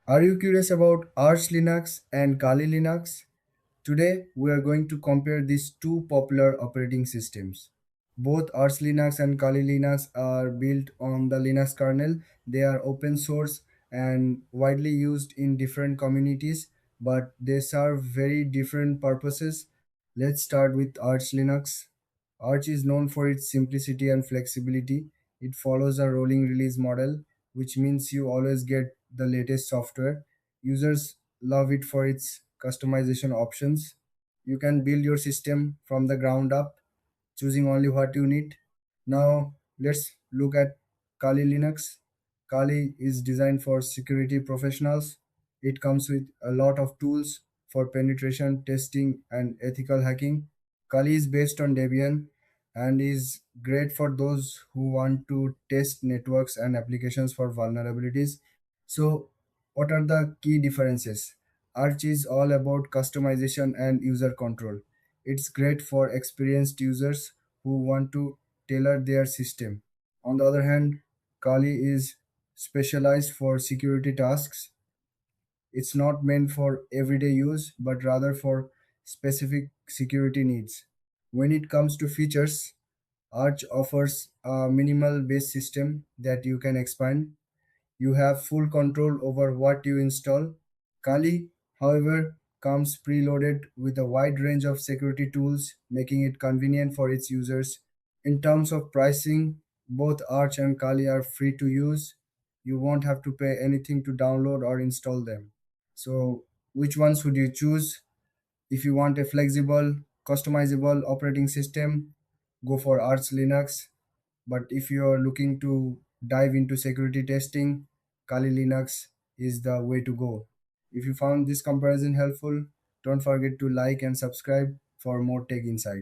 Are you curious about Arch Linux and Kali Linux? Today, we are going to compare these two popular operating systems. Both Arch Linux and Kali Linux are built on the Linux kernel. They are open source and widely used in different communities, but they serve very different purposes. Let's start with Arch Linux. Arch is known for its simplicity and flexibility. It follows a rolling release model, which means you always get the latest software. Users love it for its customization options. You can build your system from the ground up, choosing only what you need. Now, let's look at Kali Linux. Kali is designed for security professionals. It comes with a lot of tools for penetration testing and ethical hacking. Kali is based on Debian and is great for those who want to test networks and applications for vulnerabilities. So, what are the key differences? Arch is all about customization and user control. It's great for experienced users who want to tailor their system. On the other hand, Kali is specialized for security tasks. It's not meant for everyday use, but rather for specific security needs. When it comes to features, Arch offers a minimal base system that you can expand. You have full control over what you install. Kali, however, comes preloaded with a wide range of security tools, making it convenient for its users. In terms of pricing, both Arch and Kali are free to use. You won't have to pay anything to download or install them. So, which ones would you choose? If you want a flexible, customizable operating system, go for Arch Linux. But if you are looking to dive into security testing, Kali Linux is the way to go. If you found this comparison helpful, don't forget to like and subscribe for more tech insights.